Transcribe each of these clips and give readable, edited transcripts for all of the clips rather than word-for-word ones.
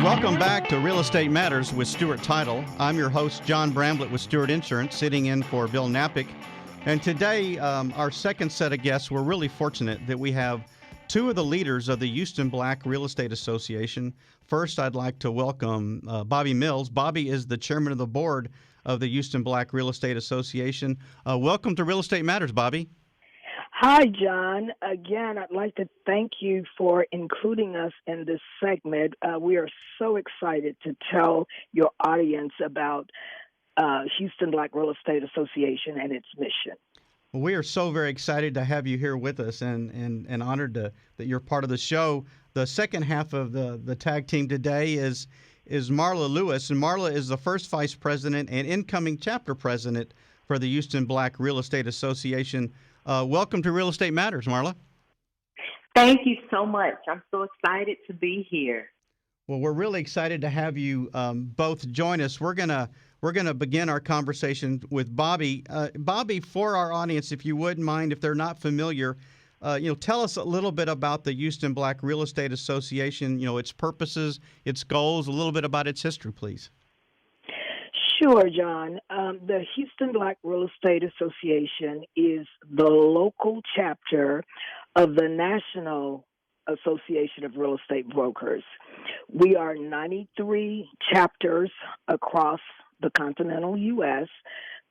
Welcome back to Real Estate Matters with Stewart Title. I'm your host, John Bramblett with Stewart Insurance, sitting in for Bill Napick. And today, our second set of guests, we're really fortunate that we have two of the leaders of the Houston Black Real Estate Association. First, I'd like to welcome Bobbye Mills. Bobbye is the chairman of the board of the Houston Black Real Estate Association. Welcome to Real Estate Matters, Bobbye. Hi, John. Again, I'd like to thank you for including us in this segment. We are so excited to tell your audience about Houston Black Real Estate Association and its mission. Well, we are so very excited to have you here with us and honored that you're part of the show. The second half of the tag team today is Marla Lewis, and Marla is the first vice president and incoming chapter president for the Houston Black Real Estate Association. Welcome to Real Estate Matters, Marla. Thank you so much. I'm so excited to be here. Well, we're really excited to have you both join us. We're gonna begin our conversation with Bobbye. Bobbye, for our audience, if you wouldn't mind, if they're not familiar, tell us a little bit about the Houston Black Real Estate Association. Its purposes, its goals, a little bit about its history, please. Sure, John. The Houston Black Real Estate Association is the local chapter of the National Association of Real Estate Brokers. We are 93 chapters across the continental U.S.,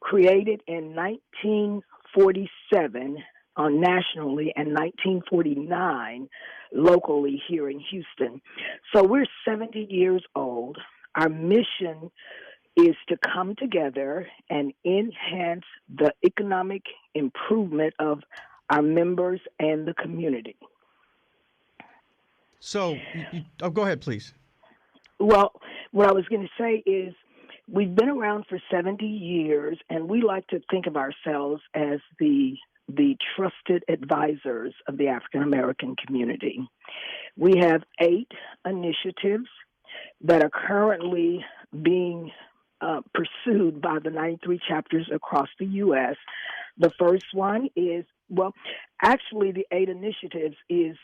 created in 1947 nationally and 1949 locally here in Houston. So we're 70 years old. Our mission is to come together and enhance the economic improvement of our members and the community. So, go ahead, please. Well, what I was going to say is we've been around for 70 years, and we like to think of ourselves as the trusted advisors of the African American community. We have 8 initiatives that are currently being pursued by the 93 chapters across the U.S. The first one is, the 8 initiatives is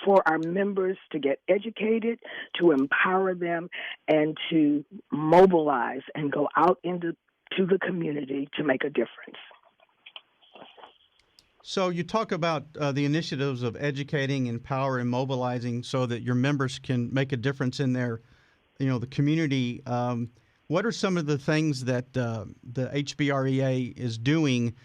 for our members to get educated, to empower them, and to mobilize and go out into the community to make a difference. So you talk about the initiatives of educating, empowering, mobilizing so that your members can make a difference in their the community. What are some of the things that the HBREA is doing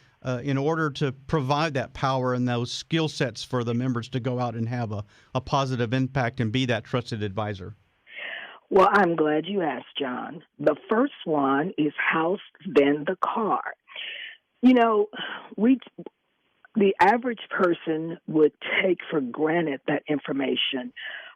in order to provide that power and those skill sets for the members to go out and have a positive impact and be that trusted advisor? Well, I'm glad you asked, John. The first one is house, then the car. The average person would take for granted that information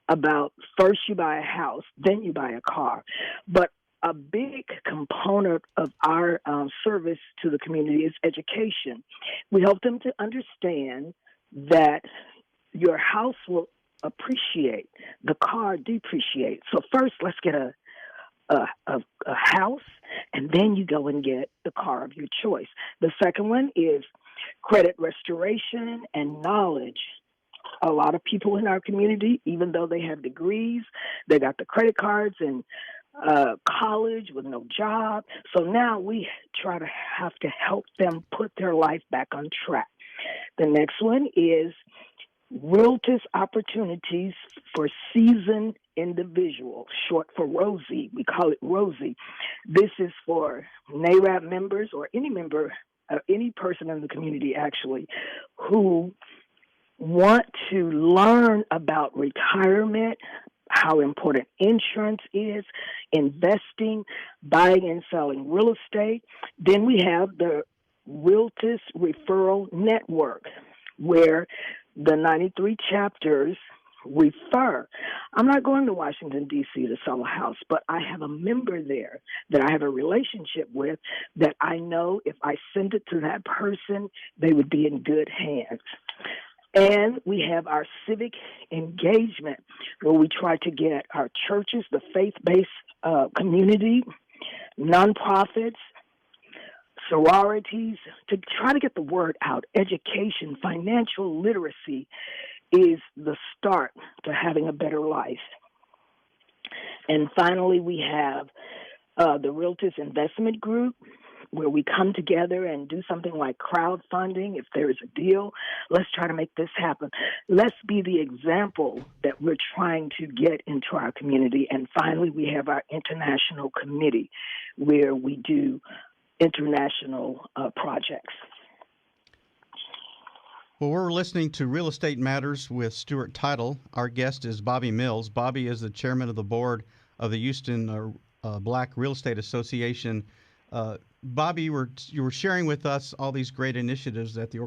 about first you buy a house, then you buy a car. But a big component of our service to the community is education. We help them to understand that your house will appreciate, the car depreciate. So first, let's get a house, and then you go and get the car of your choice. The second one is credit restoration and knowledge. A lot of people in our community, even though they have degrees, they got the credit cards and college with no job. So now we try to have to help them put their life back on track. The next one is Realtors Opportunities for Seasoned Individuals, short for ROSI. We call it ROSI. This is for NARAB members or any member, any person in the community actually, who want to learn about retirement, how important insurance is, investing, buying and selling real estate. Then we have the Realtors Referral Network, where the 93 chapters refer. I'm not going to Washington, D.C. to sell a house, but I have a member there that I have a relationship with that I know if I send it to that person, they would be in good hands. And we have our civic engagement, where we try to get our churches, the faith-based community, nonprofits, sororities, to try to get the word out. Education, financial literacy is the start to having a better life. And finally, we have the Realtors Investment Group, where we come together and do something like crowdfunding. If there is a deal, let's try to make this happen. Let's be the example that we're trying to get into our community. And finally, we have our international committee, where we do international projects. Well, we're listening to Real Estate Matters with Stewart Title. Our guest is Bobbye Mills. Bobbye is the chairman of the board of the Houston Black Real Estate Association. Bobbye, you were sharing with us all these great initiatives that the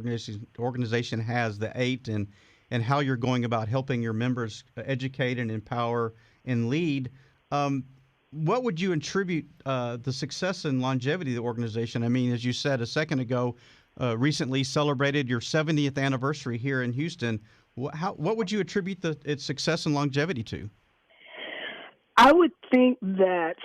organization has, the 8, and how you're going about helping your members educate and empower and lead. What would you attribute the success and longevity of the organization? I mean, as you said a second ago, recently celebrated your 70th anniversary here in Houston. What would you attribute its success and longevity to? I would think that,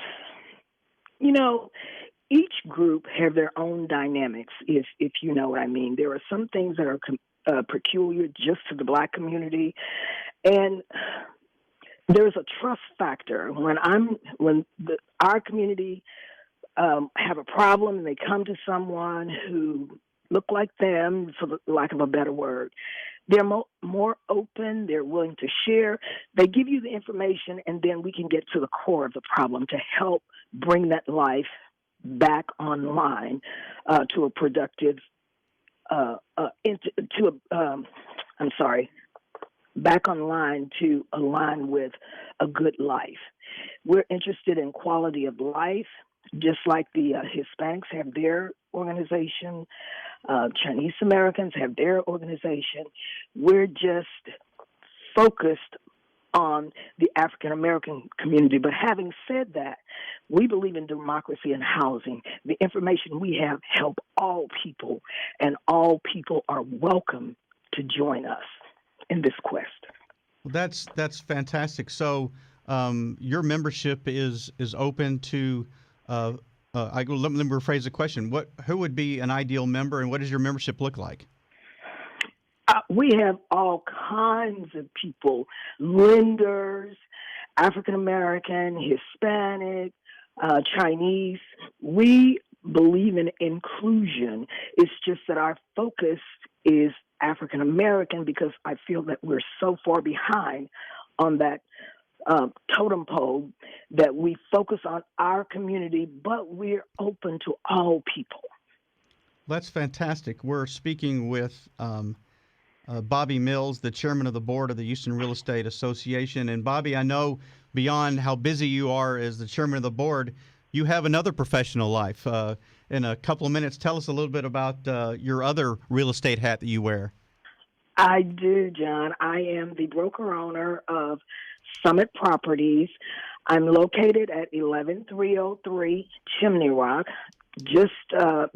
each group have their own dynamics, if you know what I mean. There are some things that are peculiar just to the Black community, and there's a trust factor. When our community have a problem and they come to someone who look like them, for the lack of a better word, they're more open, they're willing to share, they give you the information, and then we can get to the core of the problem to help bring that life back online to a productive, back online to align with a good life. We're interested in quality of life, just like the Hispanics have their organization, Chinese Americans have their organization. We're just focused on the African American community. But having said that, we believe in democracy and housing. The information we have help all people, and all people are welcome to join us in this quest. Well, that's fantastic. So your membership is open to. Let me rephrase the question. Who would be an ideal member, and what does your membership look like? We have all kinds of people: lenders, African American, Hispanic, Chinese. We believe in inclusion. It's just that our focus is African American, because I feel that we're so far behind on that totem pole that we focus on our community, but we're open to all people. That's fantastic. We're speaking with Bobbye Mills, the chairman of the board of the Houston Real Estate Association. And Bobbye, I know beyond how busy you are as the chairman of the board, you have another professional life. In a couple of minutes, tell us a little bit about your other real estate hat that you wear. I do, John. I am the broker-owner of Summit Properties. I'm located at 11303 Chimney Rock, just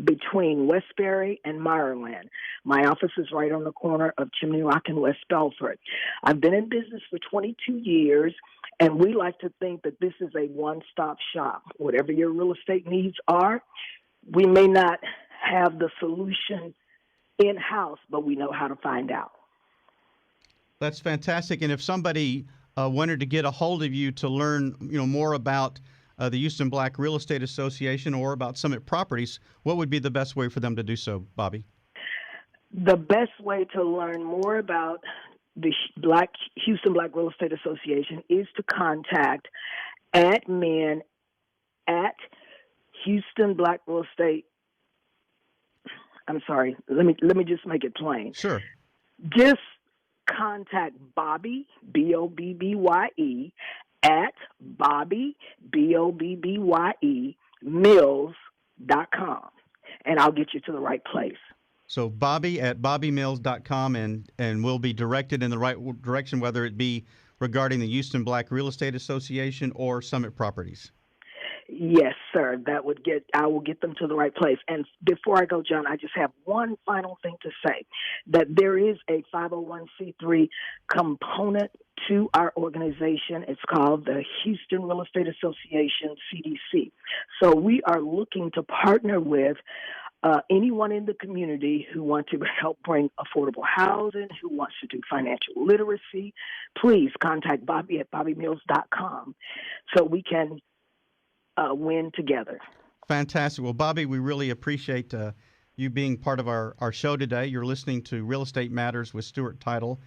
between Westbury and Meyerland. My office is right on the corner of Chimney Rock and West Belford. I've been in business for 22 years, and we like to think that this is a one-stop shop. Whatever your real estate needs are, we may not have the solution in-house, but we know how to find out. That's fantastic. And if somebody wanted to get a hold of you to learn, more about the Houston Black Real Estate Association or about Summit Properties, what would be the best way for them to do so, Bobbye? The best way to learn more about the Houston Black Real Estate Association is to contact admin at Houston Black Real Estate. I'm sorry. Let me just make it plain. Sure. Just contact Bobbye, Bobbye, at Bobbye, Bobbye, Mills.com, and I'll get you to the right place. So Bobbye at BobbyeMills.com, and we'll be directed in the right direction, whether it be regarding the Houston Black Real Estate Association or Summit Properties. Yes, sir. I will get them to the right place. And before I go, John, I just have one final thing to say, that there is a 501c3 component to our organization. It's called the Houston Real Estate Association, CDC. So we are looking to partner with anyone in the community who wants to help bring affordable housing, who wants to do financial literacy, please contact Bobbye at BobbyeMills.com so we can win together. Fantastic. Well, Bobbye, we really appreciate you being part of our show today. You're listening to Real Estate Matters with Stewart Title.